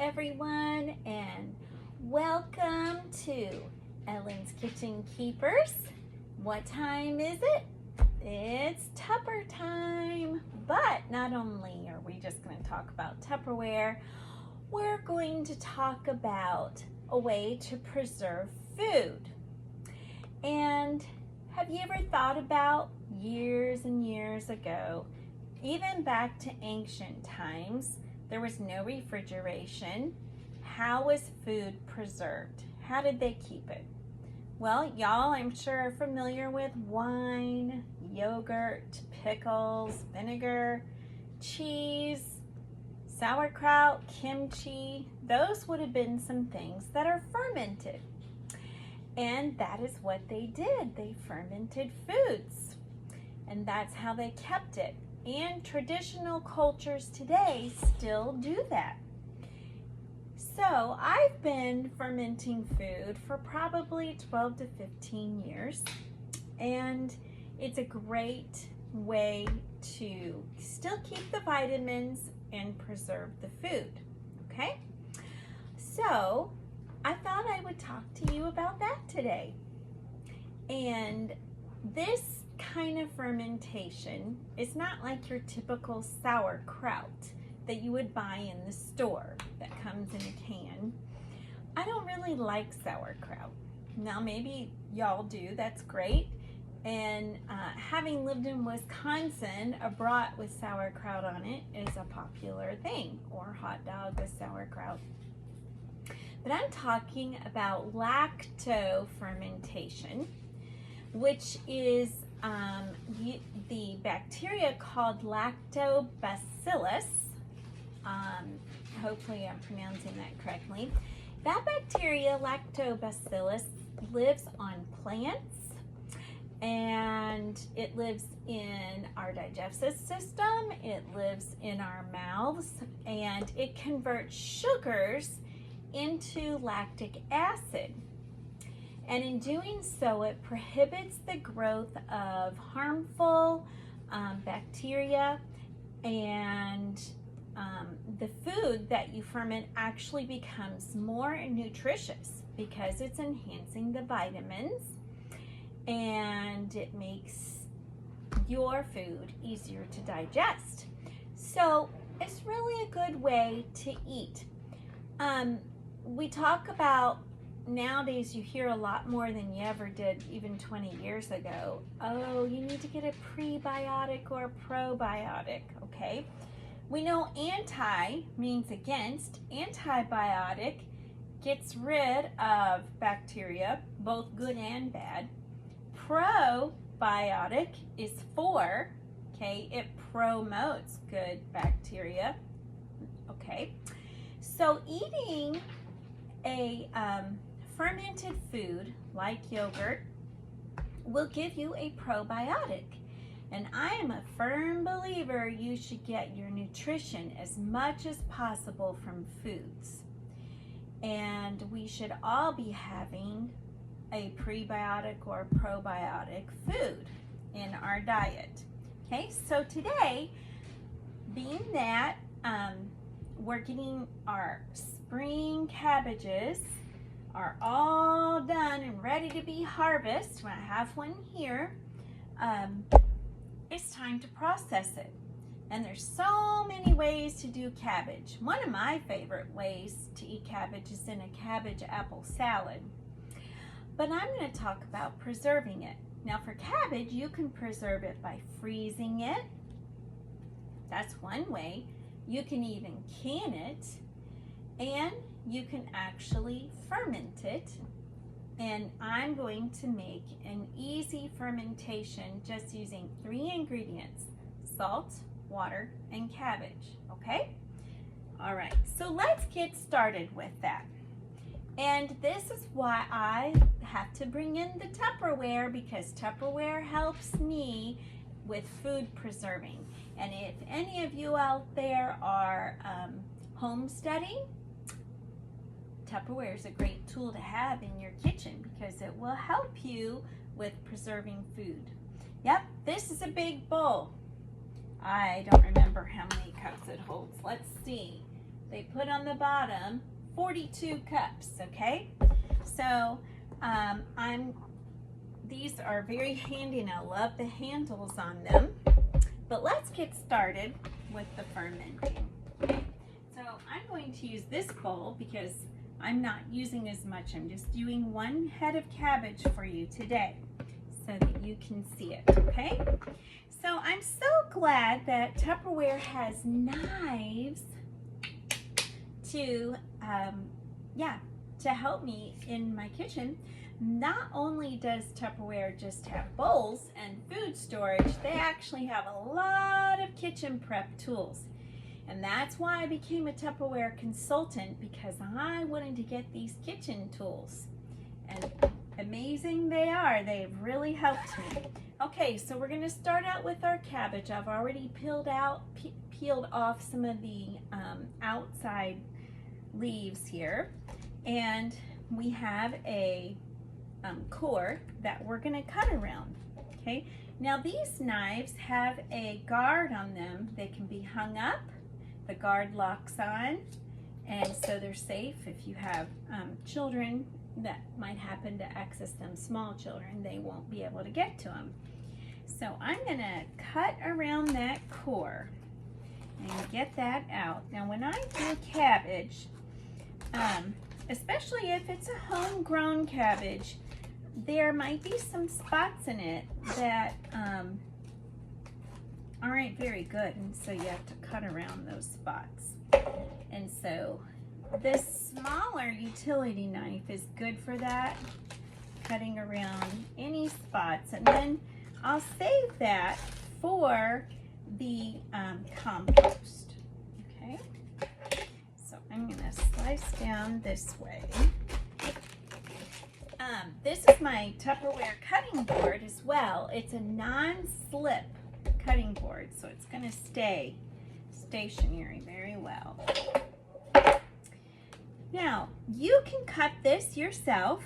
everyone, and welcome to Ellen's Kitchen Keepers. What time is it? It's Tupper time. But not only are we just going to talk about Tupperware, we're going to talk about a way to preserve food. And have you ever thought about years and years ago, even back to ancient times, there was no refrigeration. How was food preserved? How did they keep it? Well, y'all, I'm sure are familiar with wine, yogurt, pickles, vinegar, cheese, sauerkraut, kimchi. Those would have been some things that are fermented. And that is what they did. They fermented foods. And that's how they kept it. And traditional cultures today still do that. So I've been fermenting food for probably 12 to 15 years. And it's a great way to still keep the vitamins and preserve the food. Okay? So I thought I would talk to you about that today. And this kind of fermentation is not like your typical sauerkraut that you would buy in the store that comes in a can. I don't really like sauerkraut. Now maybe y'all do, that's great. And having lived in Wisconsin, a brat with sauerkraut on it is a popular thing, or hot dog with sauerkraut. But I'm talking about lacto fermentation, which is the bacteria called lactobacillus. Hopefully I'm pronouncing that correctly. That bacteria, lactobacillus, lives on plants, and it lives in our digestive system, it lives in our mouths, and it converts sugars into lactic acid. And in doing so, it prohibits the growth of harmful bacteria, and the food that you ferment actually becomes more nutritious because it's enhancing the vitamins, and it makes your food easier to digest. So it's really a good way to eat. We talk about, nowadays you hear a lot more than you ever did even 20 years ago. Oh, you need to get a prebiotic or a probiotic, okay? We know anti means against. Antibiotic gets rid of bacteria, both good and bad. Probiotic is for, okay, it promotes good bacteria, okay? So eating a fermented food like yogurt will give you a probiotic. And I am a firm believer you should get your nutrition as much as possible from foods. And we should all be having a prebiotic or probiotic food in our diet. Okay, so today, being that we're getting our spring cabbages are all done and ready to be harvested. I have one here. It's time to process it. And there's so many ways to do cabbage. One of my favorite ways to eat cabbage is in a cabbage apple salad. But I'm going to talk about preserving it. Now for cabbage, you can preserve it by freezing it. That's one way. You can even can it, and you can actually ferment it. And I'm going to make an easy fermentation just using 3 ingredients: salt, water, and cabbage, okay? All right, so let's get started with that. And this is why I have to bring in the Tupperware, because Tupperware helps me with food preserving. And if any of you out there are homesteading, Tupperware is a great tool to have in your kitchen because it will help you with preserving food. Yep, this is a big bowl. I don't remember how many cups it holds. Let's see. they put on the bottom 42 cups, okay? So these are very handy and I love the handles on them. But let's get started with the fermenting. Okay? So I'm going to use this bowl because I'm not using as much. I'm just doing 1 head of cabbage for you today so that you can see it, okay? So I'm so glad that Tupperware has knives to help me in my kitchen. Not only does Tupperware just have bowls and food storage, they actually have a lot of kitchen prep tools. And that's why I became a Tupperware consultant, because I wanted to get these kitchen tools. And amazing they are. They've really helped me. Okay, so we're going to start out with our cabbage. I've already peeled off some of the outside leaves here. And we have a core that we're going to cut around. Okay, now these knives have a guard on them. They can be hung up. The guard locks on, and so they're safe if you have children that might happen to access them, small children, they won't be able to get to them. So I'm going to cut around that core and get that out. Now when I do cabbage, especially if it's a homegrown cabbage, there might be some spots in it that aren't very good, and so you have to cut around those spots. And so this smaller utility knife is good for that, cutting around any spots. And then I'll save that for the compost. Okay, so I'm going to slice down this way. This is my Tupperware cutting board as well. It's a non-slip cutting board, so it's going to stay stationary very well. Now, you can cut this yourself.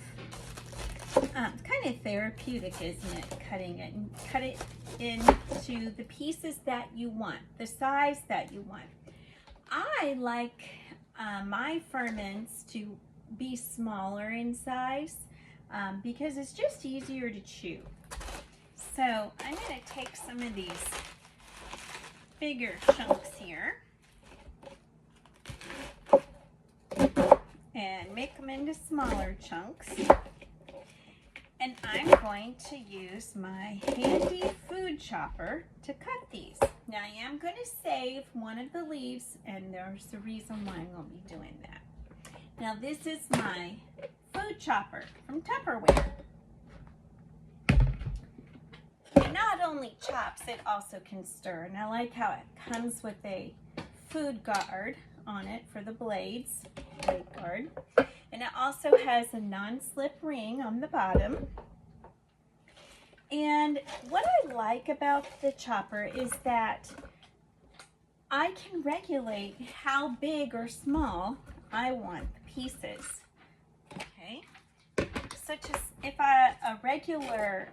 It's kind of therapeutic, isn't it? Cutting it, and cut it into the pieces that you want, the size that you want. I like my ferments to be smaller in size because it's just easier to chew. So I'm going to take some of these bigger chunks here and make them into smaller chunks. And I'm going to use my handy food chopper to cut these. Now I am going to save one of the leaves, and there's a reason why I'm going to be doing that. Now this is my food chopper from Tupperware. It not only chops, it also can stir. And I like how it comes with a food guard on it for the blade guard. And it also has a non-slip ring on the bottom. And what I like about the chopper is that I can regulate how big or small I want the pieces. Okay, such as if a regular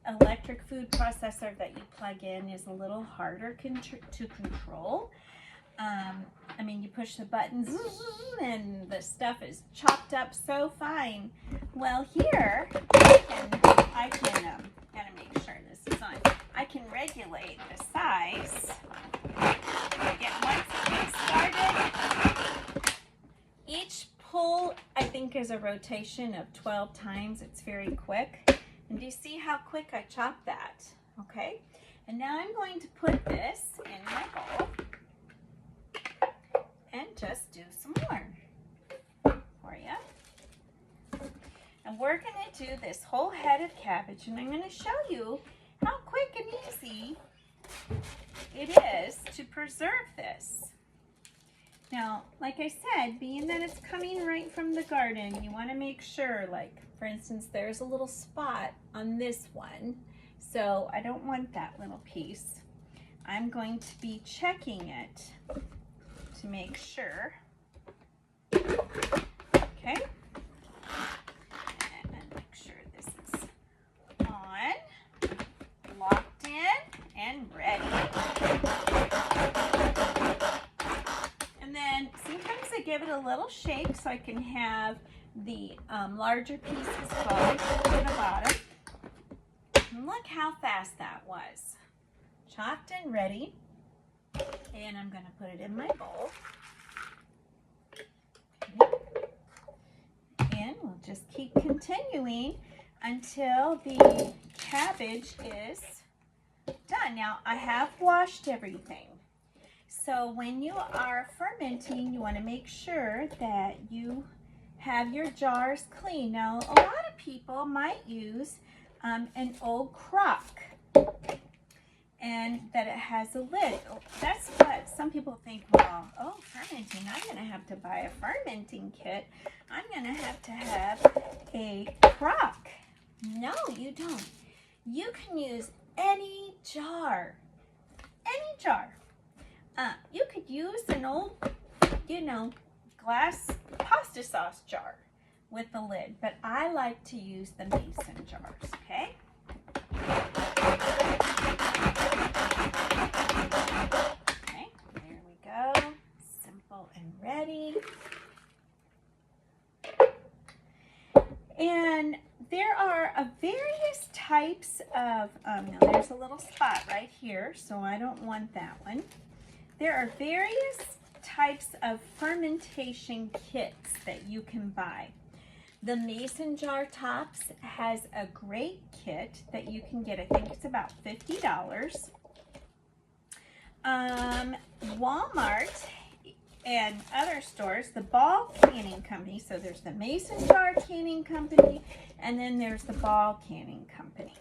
electric food processor that you plug in is a little harder to control. I mean, you push the buttons and the stuff is chopped up so fine. Well, here I can gotta make sure this is on. I can regulate the size. Again, once it gets started, each pull I think is a rotation of 12 times. It's very quick. And do you see how quick I chop that? Okay. And now I'm going to put this in my bowl and just do some more for you. And we're going to do this whole head of cabbage, and I'm going to show you how quick and easy it is to preserve this. Now, like I said, being that it's coming right from the garden, you want to make sure, like, for instance, there's a little spot on this one, so I don't want that little piece. I'm going to be checking it to make sure. Okay. And make sure this is on, locked in, and ready. And then sometimes give it a little shake so I can have the larger pieces go to the bottom. And look how fast that was. Chopped and ready. And I'm going to put it in my bowl. And we'll just keep continuing until the cabbage is done. Now, I have washed everything. So when you are fermenting, you want to make sure that you have your jars clean. Now, a lot of people might use an old crock and that it has a lid. That's what some people think, well, oh, fermenting, I'm going to have to buy a fermenting kit. I'm going to have a crock. No, you don't. You can use any jar. Any jar. You could use an old, glass pasta sauce jar with a lid, but I like to use the mason jars, okay? Okay, there we go. Simple and ready. And there are various types of, now there's a little spot right here, so I don't want that one. There are various types of fermentation kits that you can buy. The Mason Jar Tops has a great kit that you can get. I think it's about $50. Walmart and other stores, the Ball Canning Company, so there's the Mason Jar Canning Company, and then there's the Ball Canning Company.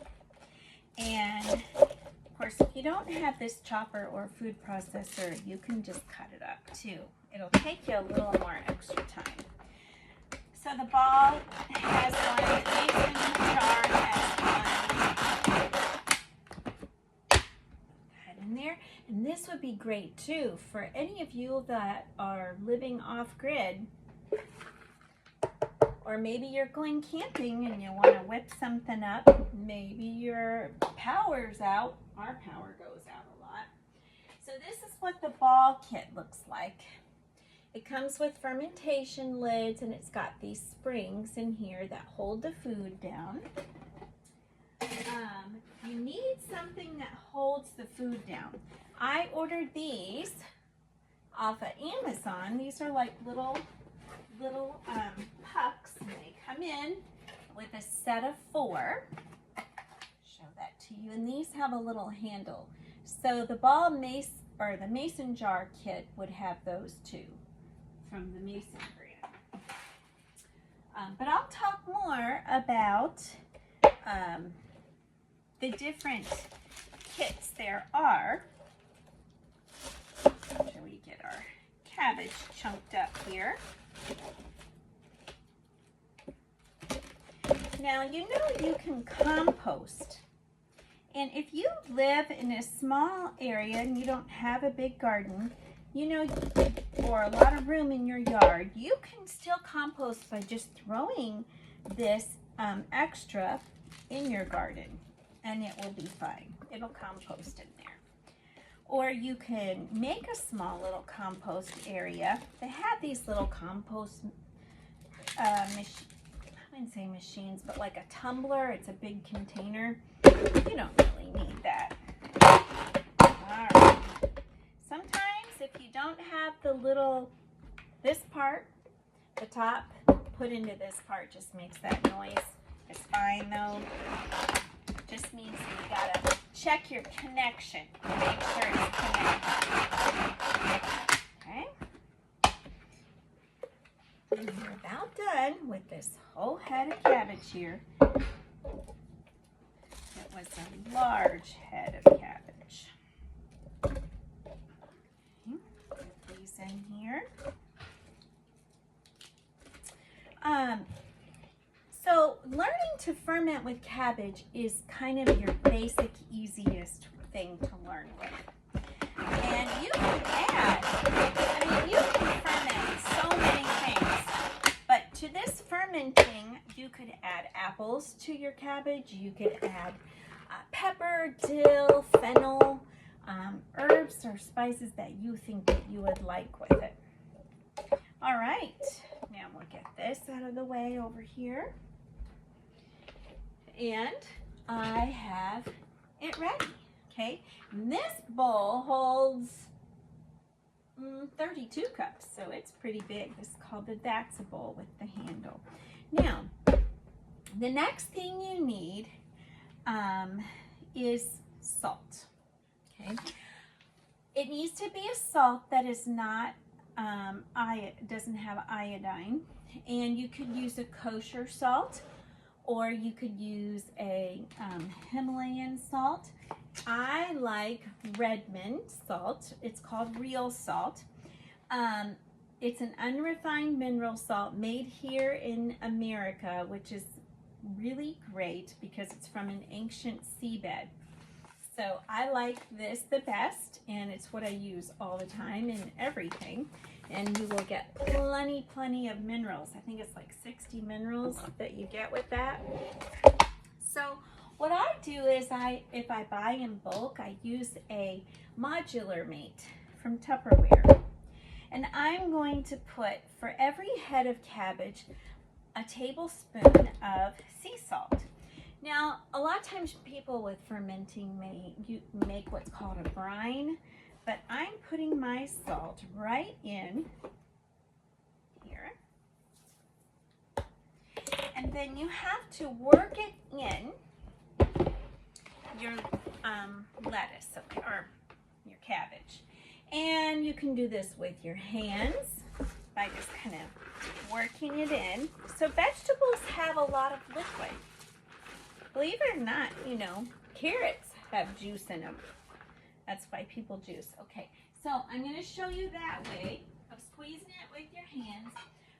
And of course, if you don't have this chopper or food processor, you can just cut it up too. It'll take you a little more extra time. So the Ball has one, the Mason Jar has one. Cut in there. And this would be great too for any of you that are living off grid, or maybe you're going camping and you want to whip something up. Maybe your power's out. Our power goes out a lot. So this is what the Ball kit looks like. It comes with fermentation lids, and it's got these springs in here that hold the food down. You need something that holds the food down. I ordered these off of Amazon. These are like little pucks, and they come in with a set of 4. Show that to you. And these have a little handle. So the Ball Mace or the Mason Jar kit would have those too from the Mason brand. But I'll talk more about the different kits there are. Make sure we get our cabbage chunked up here. Now, you know you can compost. And if you live in a small area and you don't have a big garden, or a lot of room in your yard, you can still compost by just throwing this extra in your garden, and it will be fine. It'll compost in there. Or you can make a small little compost area. They have these little compost I wouldn't say machines, but like a tumbler. It's a big container. You don't really need that. All right. Sometimes if you don't have this part, the top, put into this part just makes that noise. It's fine though. Just means you gotta check your connection. Make sure it's connected. Okay. And we're about done with this whole head of cabbage here. It was a large head of cabbage. Okay. Put these in here. So learning to ferment with cabbage is kind of your basic, easiest thing to learn with. And you can add, you can ferment so many things, but to this fermenting, you could add apples to your cabbage. You could add pepper, dill, fennel, herbs or spices that you think that you would like with it. All right, now we'll get this out of the way over here. And I have it ready, okay? And this bowl holds 32 cups, so it's pretty big. This is called the That's a bowl with the handle. Now, the next thing you need is salt, okay? It needs to be a salt that is not, doesn't have iodine, and you could use a kosher salt, or you could use a Himalayan salt. I like Redmond salt. It's called real salt. It's an unrefined mineral salt made here in America, which is really great because it's from an ancient seabed. So I like this the best, and it's what I use all the time in everything. And you will get plenty of minerals. I think it's like 60 minerals that you get with that. So what I do is if I buy in bulk, I use a modular mate from Tupperware. And I'm going to put, for every head of cabbage, a tablespoon of sea salt. Now, a lot of times people with fermenting make what's called a brine, but I'm putting my salt right in here. And then you have to work it in your lettuce, or your cabbage. And you can do this with your hands by just kind of working it in. So vegetables have a lot of liquid. Believe it or not, you know, carrots have juice in them. That's why people juice. Okay, so I'm going to show you that way of squeezing it with your hands,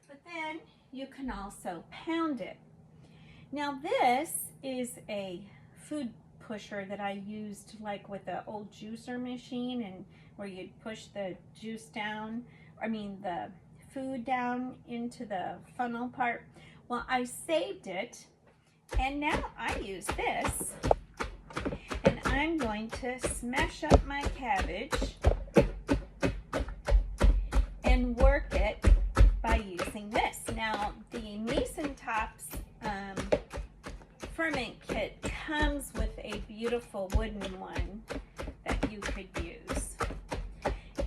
but then you can also pound it. Now this is a food pusher that I used like with the old juicer machine, and where you'd push the juice down, the food down into the funnel part. Well, I saved it, and now I use this, and I'm going to smash up my cabbage and work it by using this. Now, the Mason Tops ferment kit comes with a beautiful wooden one that you could use.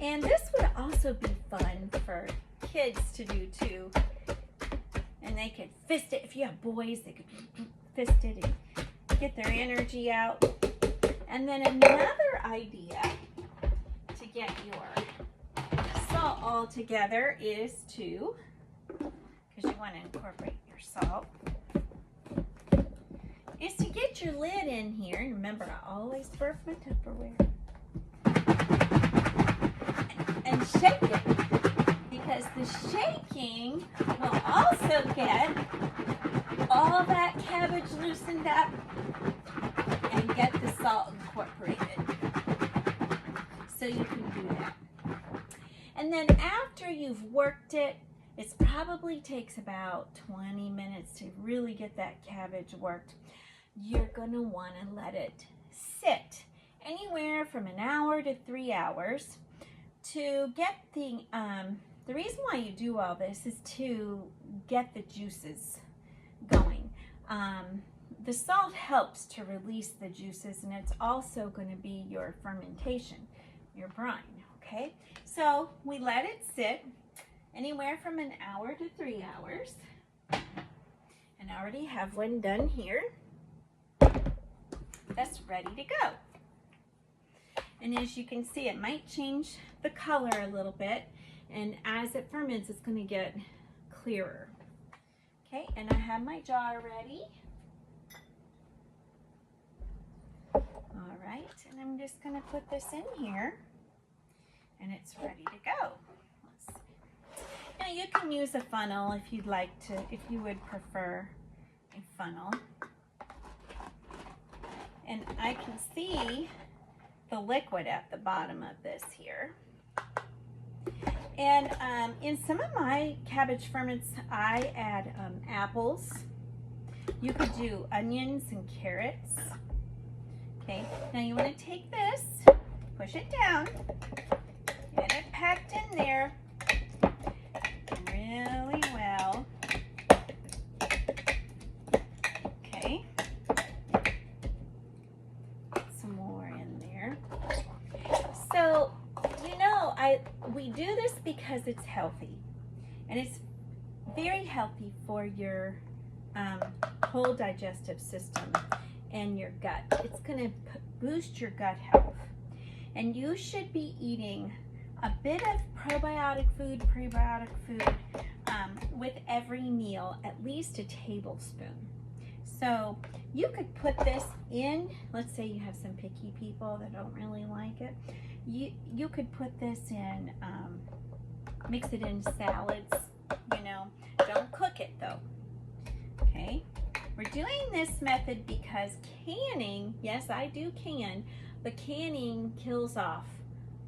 And this would also be fun for kids to do too. And they could fist it. If you have boys, they could fist it and get their energy out. And then another idea to get your salt all together is to, because you want to incorporate your salt, is to get your lid in here. And remember, I always burp my Tupperware. And shake it, because the shaking will also get all that cabbage loosened up and get the salt incorporated. So you can do that. And then after you've worked it, it probably takes about 20 minutes to really get that cabbage worked. You're going to want to let it sit anywhere from an hour to 3 hours to get the reason why you do all this is to get the juices going. The salt helps to release the juices, and it's also going to be your fermentation, your brine, okay? So we let it sit anywhere from an hour to 3 hours. And I already have one done here. That's ready to go. And as you can see, it might change the color a little bit, and as it ferments, it's going to get clearer. Okay, and I have my jar ready. All right, and I'm just going to put this in here, and it's ready to go. Let's see. Now you can use a funnel if you'd like to, if you would prefer a funnel. And I can see the liquid at the bottom of this here. And in some of my cabbage ferments, I add apples. You could do onions and carrots. Okay, now you want to take this, push it down, get it packed in there, and and it's very healthy for your whole digestive system and your gut. It's going to boost your gut health. And you should be eating a bit of probiotic food, prebiotic food with every meal, at least a tablespoon. So you could put this in, let's say you have some picky people that don't really like it. You could put this in, mix it in salads, you know. Don't cook it though, okay? We're doing this method because canning, yes, I do can, but canning kills off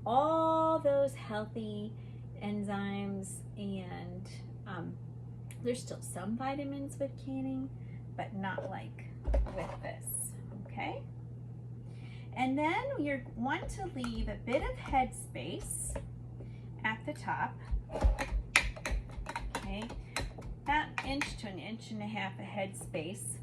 all those healthy enzymes, and there's still some vitamins with canning, but not like with this, okay? And then you want to leave a bit of head space at the top, okay? About an inch to an inch and a half of head space,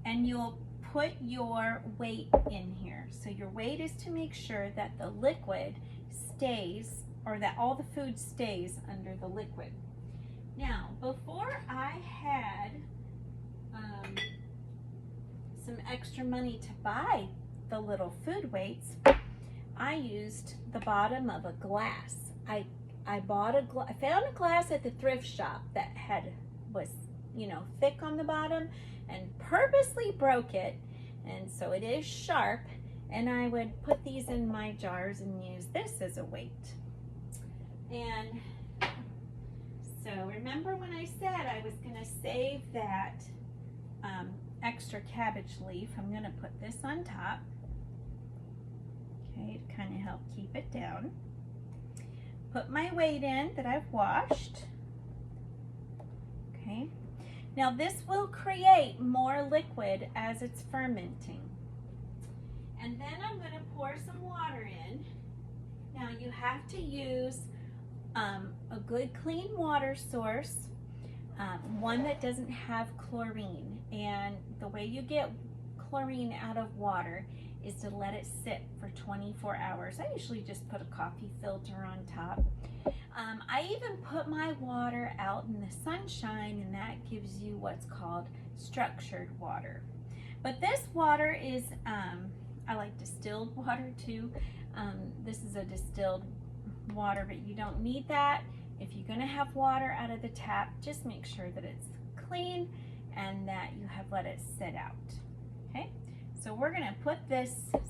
and you'll put your weight in here. So your weight is to make sure that the liquid stays, or that all the food stays under the liquid. Now, before I had some extra money to buy the little food weights, I used the bottom of a glass. I found a glass at the thrift shop that was, you know, thick on the bottom, and purposely broke it, and so it is sharp, and I would put these in my jars and use this as a weight. And so remember when I said I was going to save that extra cabbage leaf? I'm going to put this on top, okay, to kind of help keep it down. Put my weight in that I've washed, okay. Now this will create more liquid as it's fermenting. And then I'm going to pour some water in. Now you have to use a good clean water source, one that doesn't have chlorine. And the way you get chlorine out of water is to let it sit for 24 hours. I usually just put a coffee filter on top. I even put my water out in the sunshine, and that gives you what's called structured water. But this water is, I like distilled water too. This is a distilled water, but you don't need that. If you're going to have water out of the tap, just make sure that it's clean and that you have let it sit out. Okay, so we're going to put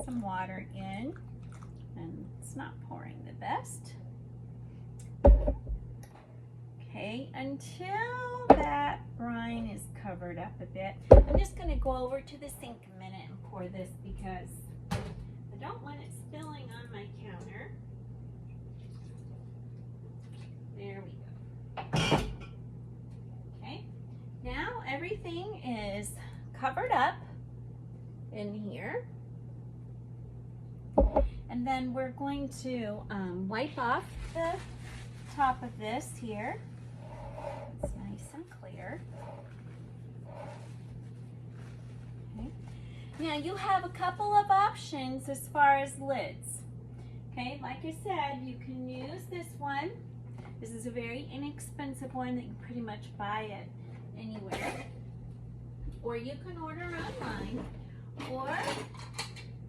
some water in, and it's not pouring the best. Okay, until that brine is covered up a bit. I'm just going to go over to the sink a minute and pour this because I don't want it spilling on my counter. There we go. Okay, now everything is covered up in here. And then we're going to wipe off the top of this here. It's nice and clear. Okay. Now you have a couple of options as far as lids. Okay, like I said, you can use this one. This is a very inexpensive one that you can pretty much buy it anywhere. Or you can order online. Or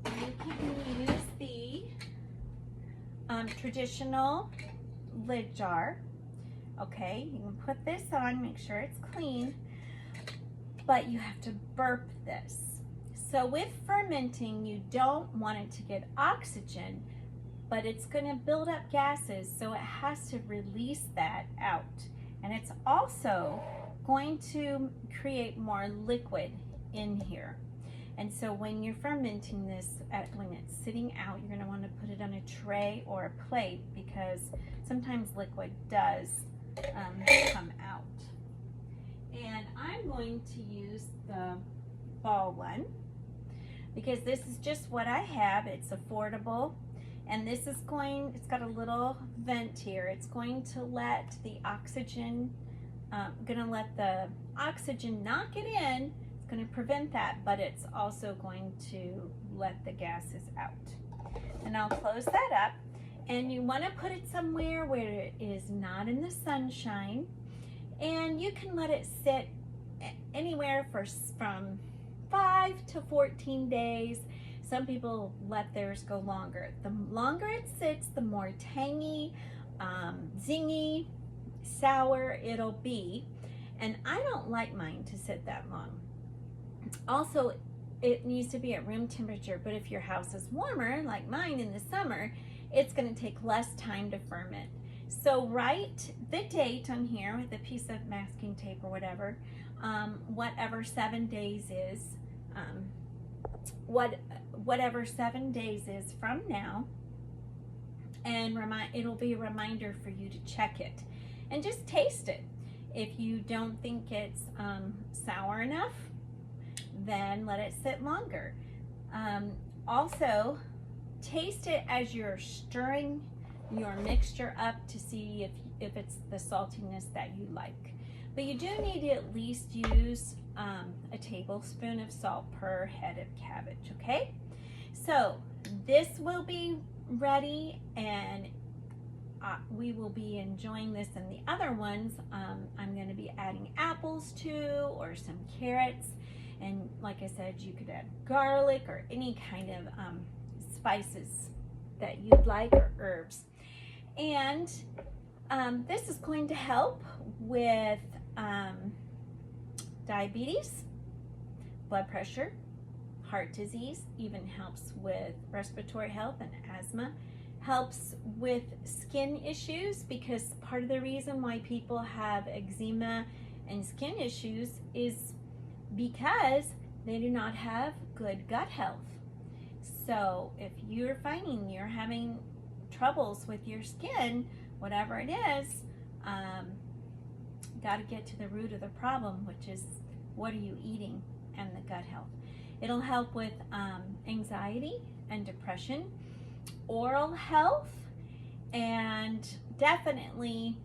you can use the traditional lid jar. Okay, you can put this on, make sure it's clean, but you have to burp this. So with fermenting, you don't want it to get oxygen, but it's going to build up gases, so it has to release that out. And it's also going to create more liquid in here. And so when you're fermenting this, when it's sitting out, you're going to want to put it on a tray or a plate, because sometimes liquid does come out. And I'm going to use the ball one because this is just what I have. It's affordable, and this is it's got a little vent here. It's going to let the oxygen, not get in. It's going to prevent that, but it's also going to let the gases out. And I'll close that up. And you want to put it somewhere where it is not in the sunshine. And you can let it sit anywhere from 5 to 14 days. Some people let theirs go longer. The longer it sits, the more tangy, zingy, sour it'll be. And I don't like mine to sit that long. Also, it needs to be at room temperature, but if your house is warmer, like mine in the summer, it's going to take less time to ferment. So write the date on here with a piece of masking tape or whatever, whatever 7 days is, whatever 7 days is from now, and it'll be a reminder for you to check it and just taste it. If you don't think it's sour enough, then let it sit longer. Also, taste it as you're stirring your mixture up to see if it's the saltiness that you like. But you do need to at least use a tablespoon of salt per head of cabbage, okay? So this will be ready, and we will be enjoying this, and the other ones I'm going to be adding apples to, or some carrots, and like I said, you could add garlic or any kind of spices that you'd like, or herbs. And this is going to help with diabetes, blood pressure, heart disease, even helps with respiratory health and asthma, helps with skin issues, because part of the reason why people have eczema and skin issues is because they do not have good gut health. So if you're finding you're having troubles with your skin, whatever it is, got to get to the root of the problem, which is what are you eating, and the gut health. It'll help with anxiety and depression, oral health, and definitely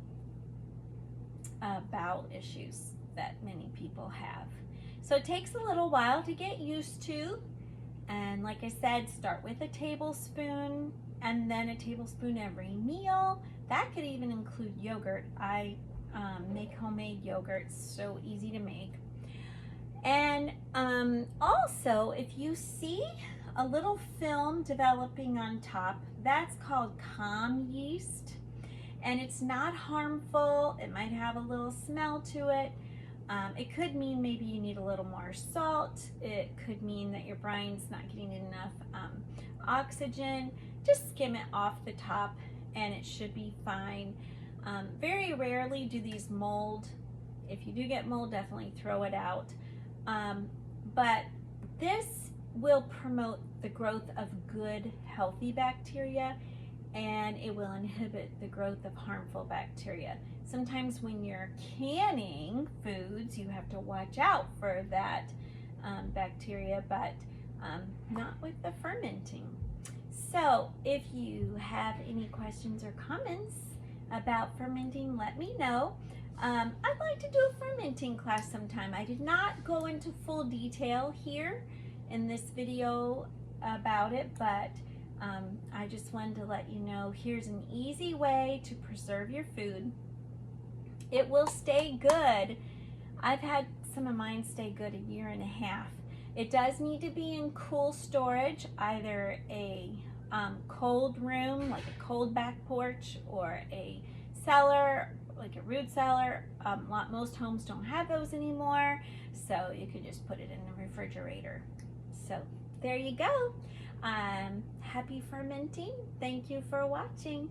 bowel issues that many people have. So it takes a little while to get used to, and like I said, start with a tablespoon and then a tablespoon every meal. That could even include yogurt. I make homemade yogurt, so easy to make. And also, if you see a little film developing on top, that's called calm yeast, and it's not harmful. It might have a little smell to it. It could mean maybe you need a little more salt. It could mean that your brine's not getting enough oxygen. Just skim it off the top and it should be fine. Very rarely do these mold. If you do get mold, definitely throw it out. But this will promote the growth of good, healthy bacteria, and it will inhibit the growth of harmful bacteria. Sometimes when you're canning foods, you have to watch out for that bacteria, but not with the fermenting. So if you have any questions or comments about fermenting, let me know. I'd like to do a fermenting class sometime. I did not go into full detail here in this video about it, but I just wanted to let you know here's an easy way to preserve your food. It will stay good. I've had some of mine stay good a year and a half. It does need to be in cool storage, either a cold room, like a cold back porch, or a cellar, like a root cellar. Most homes don't have those anymore, so you could just put it in the refrigerator. So there you go. Happy fermenting. Thank you for watching.